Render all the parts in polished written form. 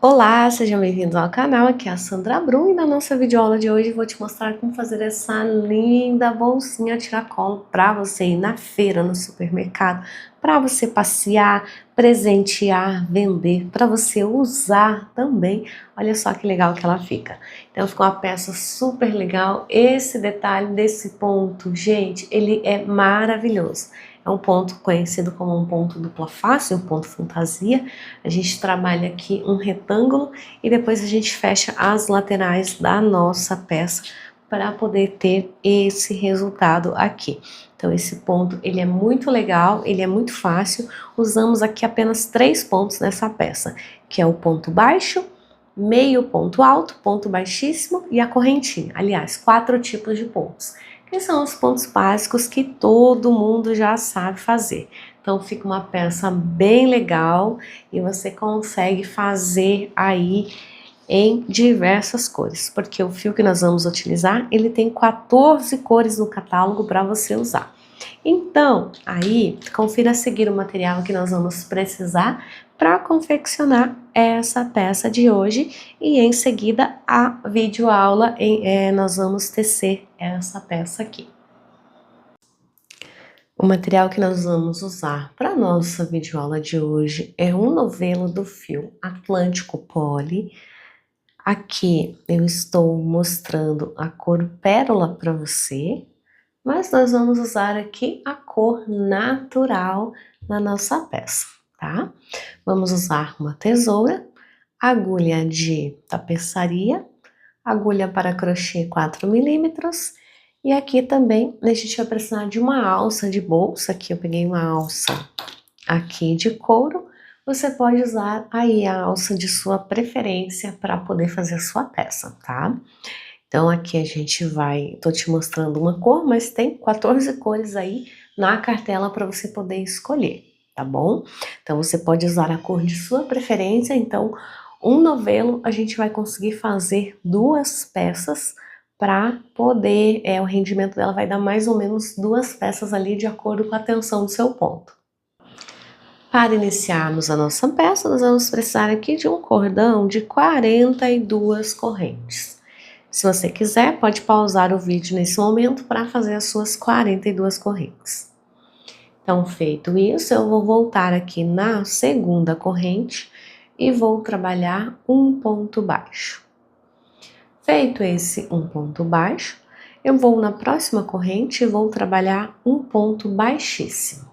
Olá, sejam bem-vindos ao canal, aqui é a Sandra Brum e na nossa videoaula de hoje vou te mostrar como fazer essa linda bolsinha tiracolo para você ir na feira, no supermercado, para você passear, presentear, vender, para você usar também. Olha só que legal que ela fica. Então ficou uma peça super legal. Esse detalhe desse ponto, gente, ele é maravilhoso. É um ponto conhecido como um ponto dupla face, um ponto fantasia. A gente trabalha aqui um retângulo e depois a gente fecha as laterais da nossa peça para poder ter esse resultado aqui. Então esse ponto ele é muito legal, ele é muito fácil. Usamos aqui apenas 3 pontos nessa peça, que é o ponto baixo, meio ponto alto, ponto baixíssimo e a correntinha. Aliás, 4 tipos de pontos, que são os pontos básicos que todo mundo já sabe fazer. Então fica uma peça bem legal e você consegue fazer aí em diversas cores, porque o fio que nós vamos utilizar, ele tem 14 cores no catálogo para você usar. Então, aí, confira a seguir o material que nós vamos precisar para confeccionar essa peça de hoje e em seguida a videoaula nós vamos tecer essa peça aqui. O material que nós vamos usar para a nossa videoaula de hoje é um novelo do fio Atlântico Poly. Aqui eu estou mostrando a cor pérola para você, mas nós vamos usar aqui a cor natural na nossa peça, tá? Vamos usar uma tesoura, agulha de tapeçaria, agulha para crochê 4 milímetros e aqui também a gente vai precisar de uma alça de bolsa. Aqui eu peguei uma alça aqui de couro. Você pode usar aí a alça de sua preferência para poder fazer a sua peça, tá? Então aqui a gente vai, tô te mostrando uma cor, mas tem 14 cores aí na cartela para você poder escolher, tá bom? Então você pode usar a cor de sua preferência. Então um novelo a gente vai conseguir fazer 2 peças para poder, o rendimento dela vai dar mais ou menos 2 peças ali de acordo com a tensão do seu ponto. Para iniciarmos a nossa peça, nós vamos precisar aqui de um cordão de 42 correntes. Se você quiser, pode pausar o vídeo nesse momento para fazer as suas 42 correntes. Então, feito isso, eu vou voltar aqui na segunda corrente e vou trabalhar um ponto baixo. Feito esse um ponto baixo, eu vou na próxima corrente e vou trabalhar um ponto baixíssimo.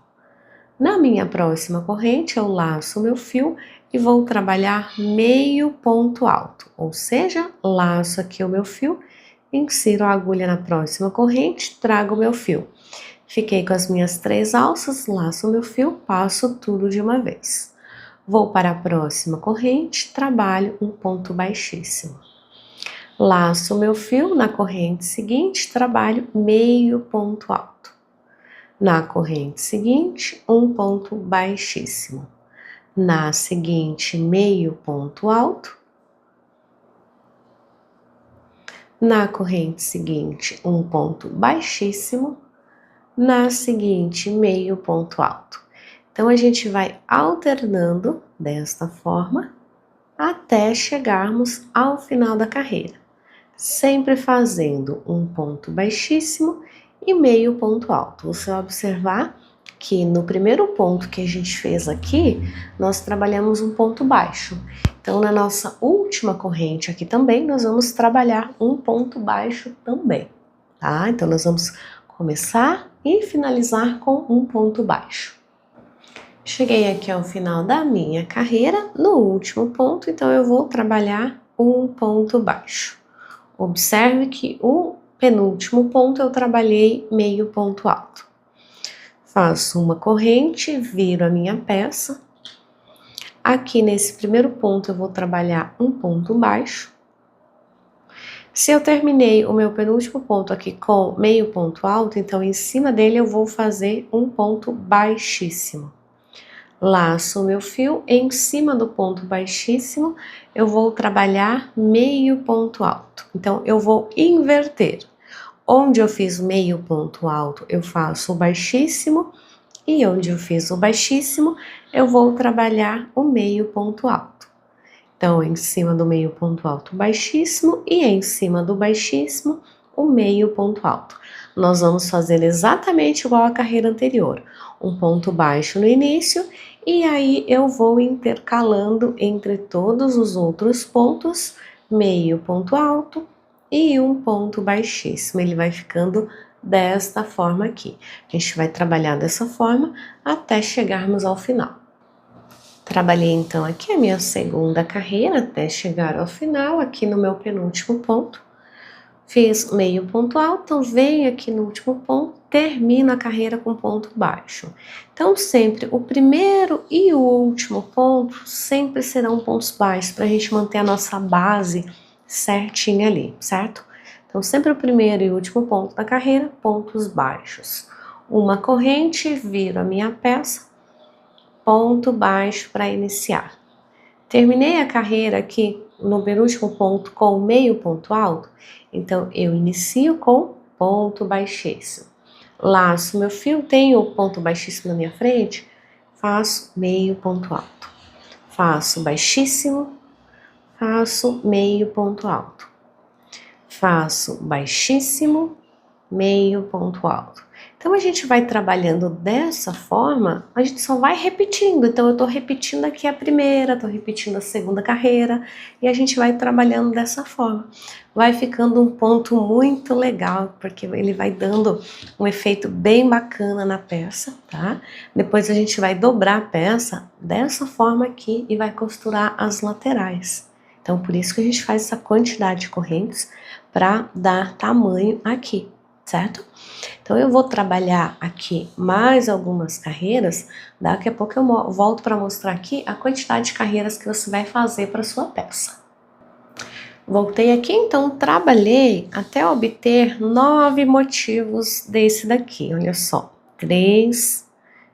Na minha próxima corrente, eu laço o meu fio e vou trabalhar meio ponto alto, ou seja, laço aqui o meu fio, insiro a agulha na próxima corrente, trago o meu fio. Fiquei com as minhas 3 alças, laço o meu fio, passo tudo de uma vez. Vou para a próxima corrente, trabalho um ponto baixíssimo. Laço o meu fio, na corrente seguinte, trabalho meio ponto alto. Na corrente seguinte, um ponto baixíssimo. Na seguinte, meio ponto alto. Na corrente seguinte, um ponto baixíssimo. Na seguinte, meio ponto alto. Então, a gente vai alternando desta forma até chegarmos ao final da carreira, sempre fazendo um ponto baixíssimo e meio ponto alto. Você vai observar que no primeiro ponto que a gente fez aqui, nós trabalhamos um ponto baixo. Então, na nossa última corrente aqui também, nós vamos trabalhar um ponto baixo também, tá? Então, nós vamos começar e finalizar com um ponto baixo. Cheguei aqui ao final da minha carreira, no último ponto, então eu vou trabalhar um ponto baixo. Observe que o penúltimo ponto eu trabalhei meio ponto alto. Faço uma corrente, viro a minha peça. Aqui nesse primeiro ponto eu vou trabalhar um ponto baixo. Se eu terminei o meu penúltimo ponto aqui com meio ponto alto, então em cima dele eu vou fazer um ponto baixíssimo. Laço o meu fio, em cima do ponto baixíssimo, eu vou trabalhar meio ponto alto. Então, eu vou inverter. Onde eu fiz meio ponto alto, eu faço o baixíssimo, e onde eu fiz o baixíssimo, eu vou trabalhar o meio ponto alto. Então, em cima do meio ponto alto baixíssimo e em cima do baixíssimo, o meio ponto alto. Nós vamos fazer exatamente igual à carreira anterior. Um ponto baixo no início e aí eu vou intercalando entre todos os outros pontos, meio ponto alto e um ponto baixíssimo. Ele vai ficando desta forma aqui. A gente vai trabalhar dessa forma até chegarmos ao final. Trabalhei então aqui a minha segunda carreira até chegar ao final, aqui no meu penúltimo ponto. Fiz meio ponto alto, venho aqui no último ponto, termino a carreira com ponto baixo. Então, sempre o primeiro e o último ponto sempre serão pontos baixos, para a gente manter a nossa base certinha ali, certo? Então, sempre o primeiro e o último ponto da carreira, pontos baixos. Uma corrente, viro a minha peça, ponto baixo para iniciar. Terminei a carreira aqui no penúltimo ponto com meio ponto alto, então eu inicio com ponto baixíssimo. Laço meu fio, tenho o ponto baixíssimo na minha frente, faço meio ponto alto. Faço baixíssimo, faço meio ponto alto. Faço baixíssimo, meio ponto alto. Então, a gente vai trabalhando dessa forma, a gente só vai repetindo. Então, eu tô repetindo aqui a primeira, tô repetindo a segunda carreira, e a gente vai trabalhando dessa forma. Vai ficando um ponto muito legal, porque ele vai dando um efeito bem bacana na peça, tá? Depois a gente vai dobrar a peça dessa forma aqui e vai costurar as laterais. Então, por isso que a gente faz essa quantidade de correntes para dar tamanho aqui, certo? Então, eu vou trabalhar aqui mais algumas carreiras, daqui a pouco eu volto para mostrar aqui a quantidade de carreiras que você vai fazer para sua peça. Voltei aqui, então, trabalhei até obter 9 motivos desse daqui, olha só, 3,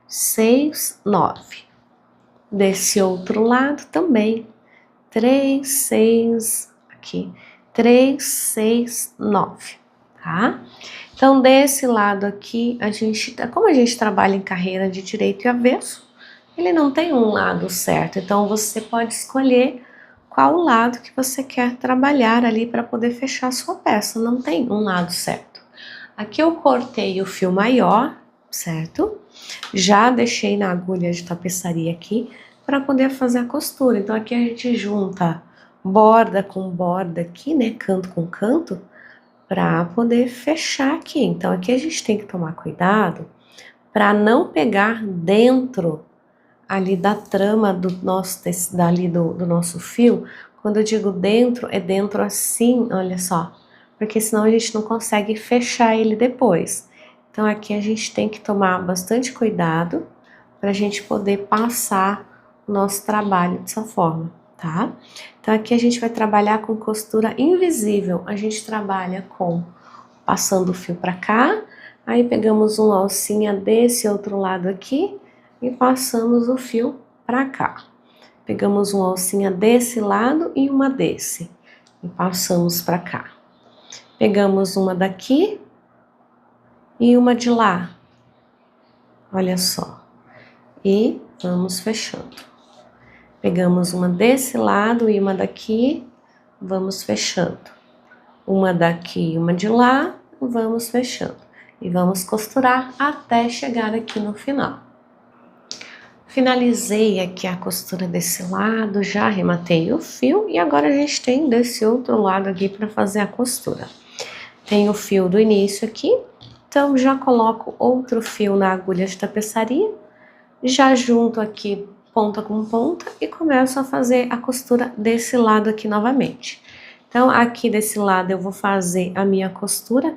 6, 9. Desse outro lado também, 3, 6, aqui, 3, 6, 9, tá? Então, desse lado aqui, como a gente trabalha em carreira de direito e avesso, ele não tem um lado certo. Então, você pode escolher qual lado que você quer trabalhar ali para poder fechar a sua peça. Não tem um lado certo. Aqui eu cortei o fio maior, certo? Já deixei na agulha de tapeçaria aqui para poder fazer a costura. Então, aqui a gente junta borda com borda aqui, né? Canto com canto, para poder fechar aqui. Então, aqui a gente tem que tomar cuidado para não pegar dentro ali da trama do nosso do nosso fio. Quando eu digo dentro, é dentro assim, olha só, porque senão a gente não consegue fechar ele depois. Então, aqui a gente tem que tomar bastante cuidado para a gente poder passar o nosso trabalho dessa forma, tá? Então, aqui a gente vai trabalhar com costura invisível. A gente trabalha com passando o fio para cá, aí pegamos uma alcinha desse outro lado aqui e passamos o fio para cá. Pegamos uma alcinha desse lado e uma desse e passamos para cá. Pegamos uma daqui e uma de lá, olha só, e vamos fechando. Pegamos uma desse lado e uma daqui, vamos fechando. Uma daqui e uma de lá, vamos fechando. E vamos costurar até chegar aqui no final. Finalizei aqui a costura desse lado, já arrematei o fio e agora a gente tem desse outro lado aqui para fazer a costura. Tem o fio do início aqui, então já coloco outro fio na agulha de tapeçaria, já junto aqui ponta com ponta e começo a fazer a costura desse lado aqui novamente. Então, aqui desse lado eu vou fazer a minha costura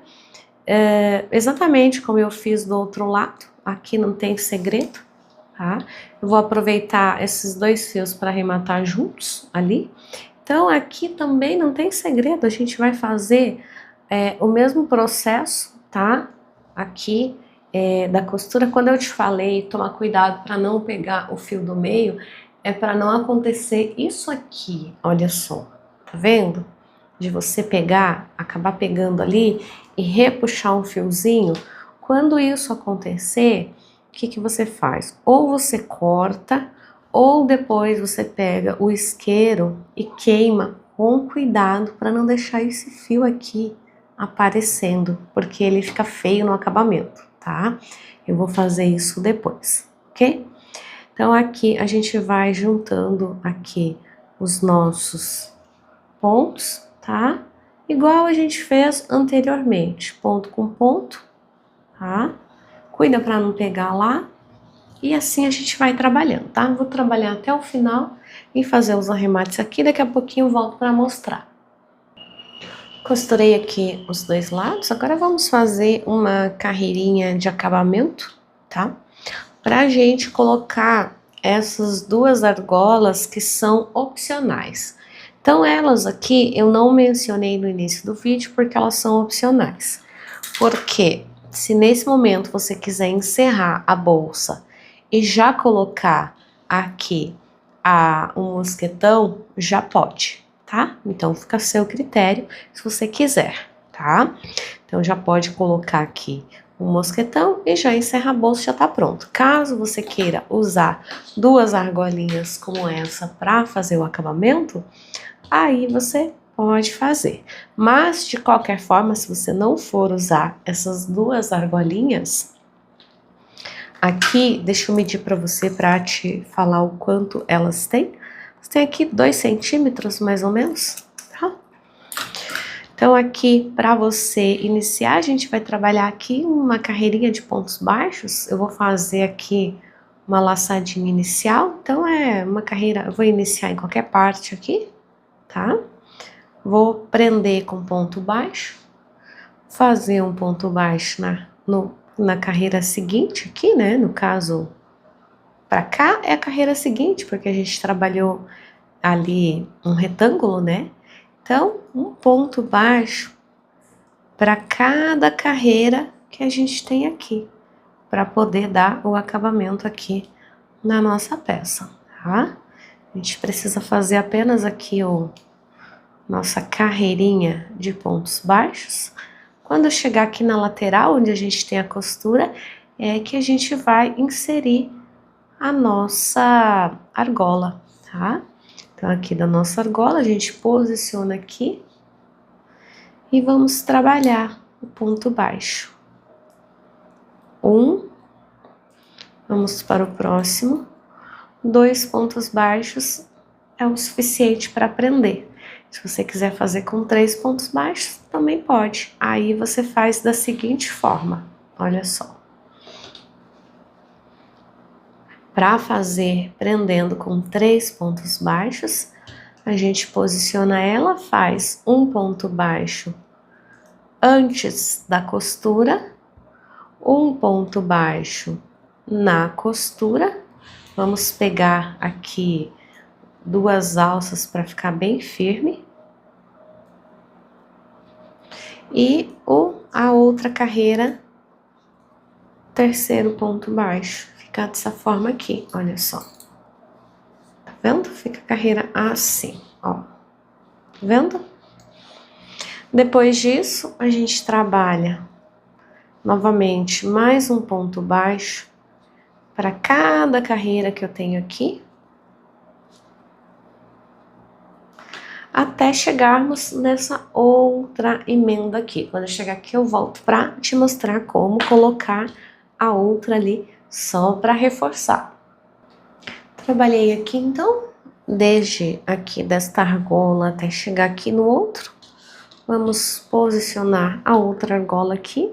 exatamente como eu fiz do outro lado, aqui não tem segredo, tá? Eu vou aproveitar esses dois fios para arrematar juntos ali. Então, aqui também não tem segredo, a gente vai fazer o mesmo processo, tá? Aqui da costura, quando eu te falei tomar cuidado para não pegar o fio do meio, é para não acontecer isso aqui, olha só, tá vendo? De você acabar pegando ali e repuxar um fiozinho. Quando isso acontecer, o que que você faz? Ou você corta, ou depois você pega o isqueiro e queima com cuidado para não deixar esse fio aqui aparecendo, porque ele fica feio no acabamento, tá? Eu vou fazer isso depois, ok? Então aqui a gente vai juntando aqui os nossos pontos, tá? Igual a gente fez anteriormente, ponto com ponto, tá? Cuida para não pegar lá. E assim a gente vai trabalhando, tá? Vou trabalhar até o final e fazer os arremates aqui, daqui a pouquinho eu volto para mostrar. Costurei aqui os dois lados, agora vamos fazer uma carreirinha de acabamento, tá? Pra gente colocar essas duas argolas que são opcionais. Então elas aqui eu não mencionei no início do vídeo porque elas são opcionais. Porque se nesse momento você quiser encerrar a bolsa e já colocar aqui um mosquetão, já pode, tá? Então fica a seu critério se você quiser, tá? Então já pode colocar aqui um mosquetão e já encerra a bolsa, já tá pronto. Caso você queira usar duas argolinhas como essa para fazer o acabamento, aí você pode fazer. Mas de qualquer forma, se você não for usar essas duas argolinhas, aqui, deixa eu medir para você para te falar o quanto elas têm. Elas têm aqui 2 centímetros mais ou menos, tá? Então aqui, para você iniciar, a gente vai trabalhar aqui uma carreirinha de pontos baixos. Eu vou fazer aqui uma laçadinha inicial. Então é uma carreira, eu vou iniciar em qualquer parte aqui, tá? Vou prender com ponto baixo, fazer um ponto baixo na carreira seguinte aqui, né? No caso, para cá é a carreira seguinte, porque a gente trabalhou ali um retângulo, né? Então, um ponto baixo para cada carreira que a gente tem aqui, para poder dar o acabamento aqui na nossa peça, tá? A gente precisa fazer apenas aqui nossa carreirinha de pontos baixos. Quando chegar aqui na lateral, onde a gente tem a costura, é que a gente vai inserir a nossa argola, tá? Então, aqui da nossa argola, a gente posiciona aqui e vamos trabalhar o ponto baixo. Vamos para o próximo. 2 pontos baixos é o suficiente para prender. Se você quiser fazer com 3 pontos baixos, também pode. Aí você faz da seguinte forma, olha só. Para fazer prendendo com 3 pontos baixos, a gente posiciona ela, faz um ponto baixo antes da costura, um ponto baixo na costura. Vamos pegar aqui 2 alças para ficar bem firme. E a outra carreira, terceiro ponto baixo, fica dessa forma aqui, olha só. Tá vendo? Fica a carreira assim, ó. Tá vendo? Depois disso, a gente trabalha novamente mais um ponto baixo para cada carreira que eu tenho aqui, até chegarmos nessa outra emenda aqui. Quando eu chegar aqui, eu volto para te mostrar como colocar a outra ali, só para reforçar. Trabalhei aqui, então, desde aqui desta argola até chegar aqui no outro. Vamos posicionar a outra argola aqui.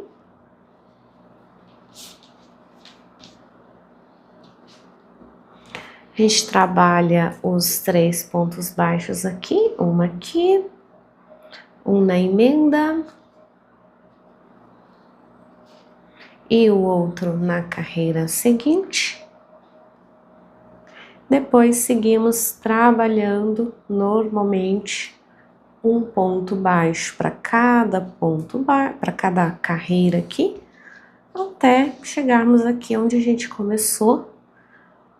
A gente trabalha os 3 pontos baixos aqui, um na emenda e o outro na carreira seguinte. Depois seguimos trabalhando normalmente um ponto baixo para cada para cada carreira aqui, até chegarmos aqui onde a gente começou.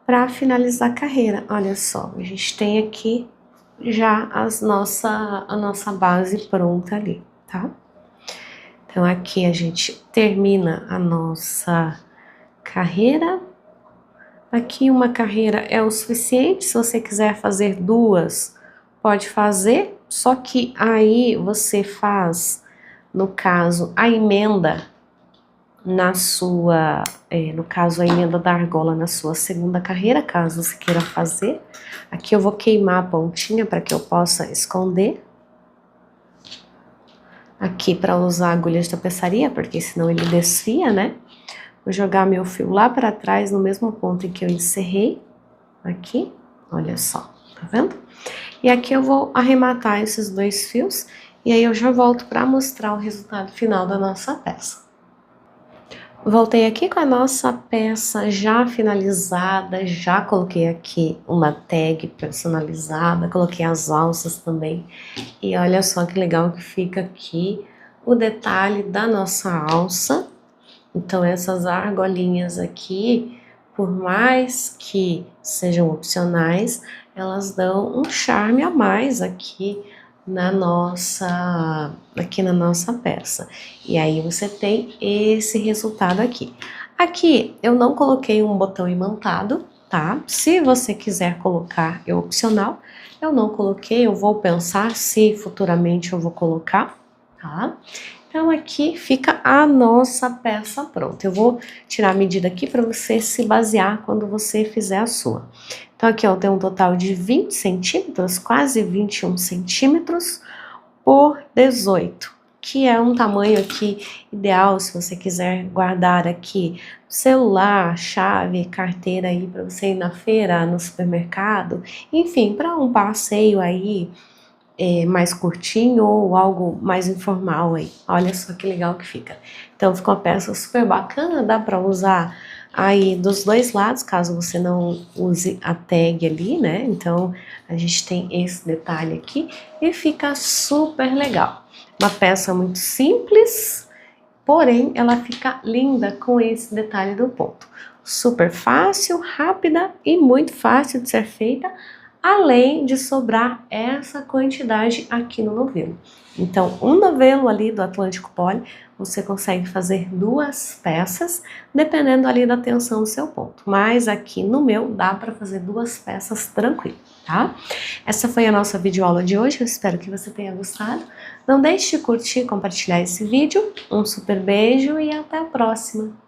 Para finalizar a carreira, olha só, a gente tem aqui já a nossa base pronta ali, tá? Então aqui a gente termina a nossa carreira, Aqui uma carreira é o suficiente, se você quiser fazer duas, pode fazer, só que aí você faz, no caso, a emenda na sua, no caso, a emenda da argola na sua segunda carreira, caso você queira fazer. Aqui eu vou queimar a pontinha para que eu possa esconder. Aqui para usar a agulha de tapeçaria, porque senão ele desfia, né? Vou jogar meu fio lá para trás, no mesmo ponto em que eu encerrei. Aqui, olha só, tá vendo? E aqui eu vou arrematar esses dois fios, e aí eu já volto para mostrar o resultado final da nossa peça. Voltei aqui com a nossa peça já finalizada, já coloquei aqui uma tag personalizada, coloquei as alças também. E olha só que legal que fica aqui o detalhe da nossa alça. Então essas argolinhas aqui, por mais que sejam opcionais, elas dão um charme a mais aqui na nossa peça. E aí você tem esse resultado aqui. Aqui eu não coloquei um botão imantado, tá? Se você quiser colocar, é opcional. Eu não coloquei, eu vou pensar se futuramente eu vou colocar, tá? Então aqui fica a nossa peça pronta. Eu vou tirar a medida aqui para você se basear quando você fizer a sua. Então aqui eu tenho um total de 20 centímetros, quase 21 centímetros por 18, que é um tamanho aqui ideal se você quiser guardar aqui celular, chave, carteira aí para você ir na feira, no supermercado, enfim, para um passeio aí mais curtinho ou algo mais informal aí. Olha só que legal que fica. Então fica uma peça super bacana, dá para usar aí dos dois lados, caso você não use a tag ali, né? Então a gente tem esse detalhe aqui e fica super legal. Uma peça muito simples, porém ela fica linda com esse detalhe do ponto. Super fácil, rápida e muito fácil de ser feita, além de sobrar essa quantidade aqui no novelo. Então, um novelo ali do Atlântico Poly, você consegue fazer duas peças, dependendo ali da tensão do seu ponto. Mas aqui no meu, dá para fazer duas peças tranquilo, tá? Essa foi a nossa videoaula de hoje, eu espero que você tenha gostado. Não deixe de curtir e compartilhar esse vídeo. Um super beijo e até a próxima!